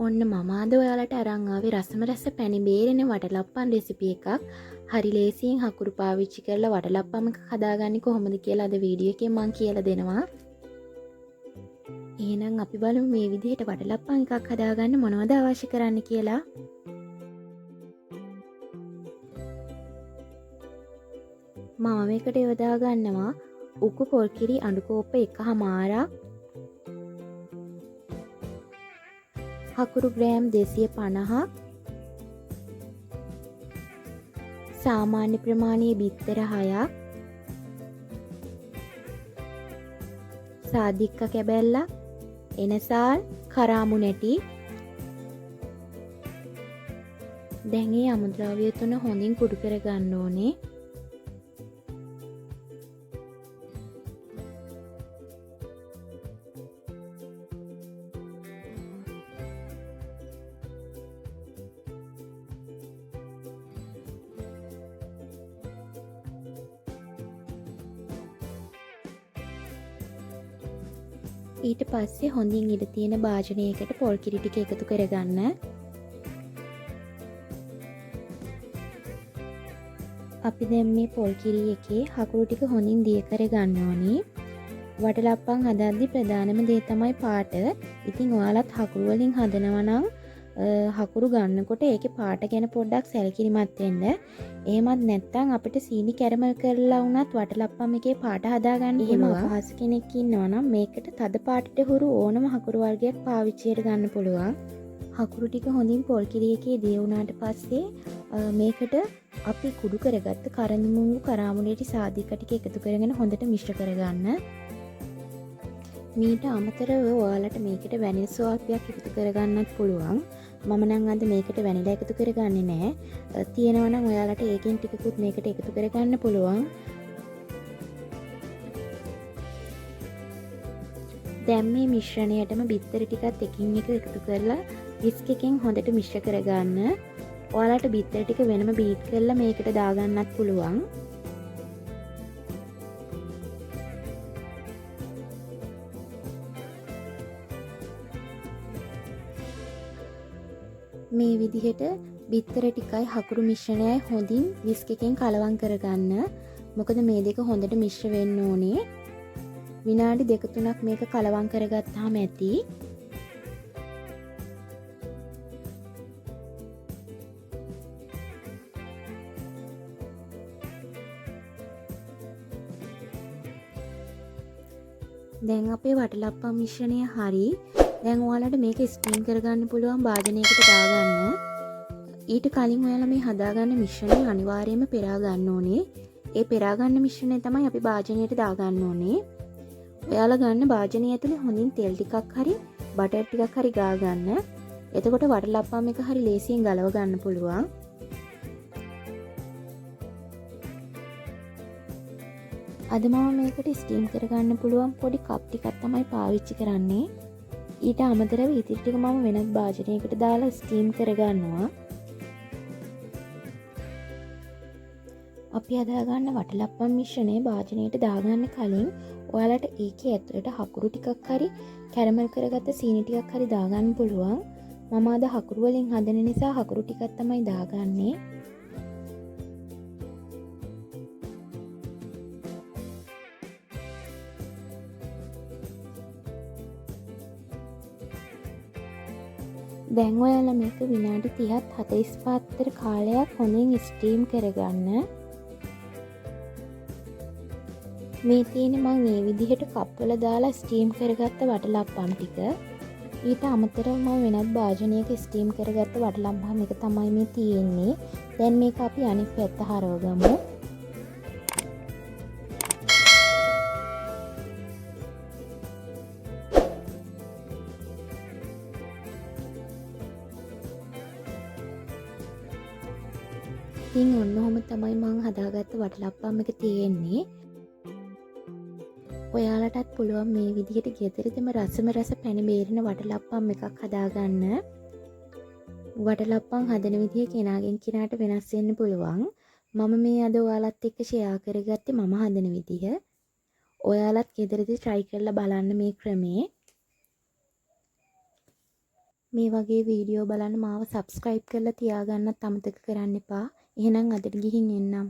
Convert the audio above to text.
ඔන්න මම අද ඔයාලට අරන් ආවේ රසම රස පැණි බේරෙන වටලප්පන් රෙසිපි එකක්. හරි ලේසියෙන් හකුරු පාවිච්චි කරලා වටලප්පම් එකක් හදාගන්නේ කොහොමද කියලා අද වීඩියෝ එකෙන් මම කියලා දෙනවා. එහෙනම් අපි බලමු මේ විදිහට වටලප්පම් එකක් හදාගන්න මොනවද අවශ්‍ය කරන්න කියලා. මම මේකට යොදා ගන්නවා උකු පොල් කිරි අඬු කෝප්ප 1/4, හකුරු ග්‍රෑම් 250ක්, සාමාන්‍ය ප්‍රමාණයේ බිත්තර 6ක්, සාදික්ක කැබැල්ලක්, එනසාල්, කරාමු නැටි. දැන් මේ අමුද්‍රව්‍ය තුන හොඳින් කුඩු කර ගන්න ඕනේ. ඊට පස්සේ හොඳින් ඉඩ තියෙන භාජනයකට පොල් කිරි ටික එකතු කරගන්න. අපි දැන් මේ පොල් කිරි එකේ හකුරු ටික හොඳින් දිය කරගන්න ඕනේ. වටලප්පම් හදද්දි ප්‍රධානම දේ තමයි පාට. ඉතින් ඔයාලත් හකුරු වලින් හදනවා නම් හකුරු ගන්නකොට ඒකේ පාට ගැන පොඩ්ඩක් සැලකිලිමත් වෙන්න. එහෙමත් නැත්නම් අපිට සීනි කැරමල් කරලා වුණත් වටලප්පම් එකේ පාට හදාගන්න පුළුවන්. එහෙම අපහසු කෙනෙක් ඉන්නවා නම් මේකට තද පාටට හුරු ඕනම හකුරු වර්ගයක් පාවිච්චියට ගන්න පුළුවන්. හකුරු ටික හොඳින් පොල් කිරි එකේ දිය වුණාට පස්සේ මේකට අපි කුඩු කරගත්ත කරඳු මුංගු කරාමුණේටි සාදික ටික එකතු කරගෙන හොඳට මිශ්‍ර කරගන්න. මීට අමතරව ඔයාලට මේකට වැනිලා ස්වල්පයක් එකතු කරගන්නත් පුළුවන්. මම නම් අද මේකට වැනිලා එකතු කරගන්නේ නැහැ. තියෙනවා නම් ඔයාලට ඒකෙන් ටිකකුත් මේකට එකතු කරගන්න පුළුවන්. දැන් මේ මිශ්‍රණයටම බිත්තර ටිකත් එකින් එක එකතු කරලා විස්ක් එකෙන් හොඳට මිශ්‍ර කරගන්න. ඔයාලට බිත්තර ටික වෙනම බීට් කරලා මේකට දාගන්නත් පුළුවන්. මේ විදිහට බිත්තර ටිකයි හකුරු මිශ්‍රණයයි හොඳින් විස්ක් එකෙන් කලවම් කරගන්න. මොකද මේ දෙක හොඳට මිශ්‍ර වෙන්න ඕනේ. විනාඩි 2-3ක් මේක කලවම් කරගත්තාම ඇති. දැන් අපේ වටලප්පම් මිශ්‍රණය හරි. දැන් ඔයාලට මේක ස්ටීම් කරගන්න පුළුවන් භාජනයකට දාගන්න. ඊට කලින් ඔයාලා මේ හදාගන්න මිශ්‍රණය අනිවාර්යයෙන්ම පෙරා ගන්න ඕනේ. ඒ පෙරා ගන්න මිශ්‍රණය තමයි අපි භාජනයට දාගන්න ඕනේ. ඔයාලා ගන්න භාජනය ඇතුලේ හොඳින් තෙල් ටිකක් හරි බටර් ටිකක් හරි ගා ගන්න. එතකොට වටලප්පම් එක හරි ලේසියෙන් ගලව ගන්න පුළුවන්. අද මම මේකට ස්ටීම් කරගන්න පුළුවන් පොඩි කප් ටිකක් තමයි පාවිච්චි කරන්නේ. ඊට අමතරව ඉතිරි ටික මම වෙනත් භාජනයකට දාලා ස්ටීම් කරගන්නවා. අපි හදාගන්න වටලප්පම් මිශ්‍රණය භාජනයට දාගන්න කලින් ඔයාලට ඒකේ ඇතුළට හකුරු ටිකක් හරි කැරමල් කරගත්ත සීනි ටිකක් හරි දාගන්න පුළුවන්. මම අද හකුරු වලින් හදන නිසා හකුරු ටිකක් තමයි දාගන්නේ. දැන් ඔයාලා මේක විනාඩි 30ත් 45ත් විතර කාලයක් හොඳින් ස්ටීම් කරගන්න. මේ තියෙන්නේ මම මේ විදිහට කප් වල දාලා ස්ටීම් කරගත්ත වටලප්පම් ටික. ඊට අමතරව මම වෙනත් භාජනයක ස්ටීම් කරගත්ත වටලප්පම් එක තමයි මේ තියෙන්නේ. දැන් මේක අපි අනිත් පැත්ත හරවගමු. ඉතින් ඔන්න ඔහොම තමයි මම හදාගත්ත වටලප්පම් එක තියෙන්නේ. ඔයාලටත් පුළුවන් මේ විදිහට ගෙදරදම රසම රස පැණි බේරෙන වටලප්පම් එකක් හදාගන්න. වටලප්පම් හදන විදිය කෙනාගෙන් කෙනාට වෙනස් වෙන්න පුළුවන්. මම මේ අද ඔයාලත් එක්ක ෂෙයා කරගත්තේ මම හදන විදිය. ඔයාලත් ගෙදරදී try කරලා බලන්න මේ ක්‍රමේ. මේ වගේ වීඩියෝ බලන්න මාව සබස්ක්‍රයිබ් කරලා තියාගන්නත් අමතක කරන්න එපා. එහෙනම් අදට ගිහින් එන්නම්.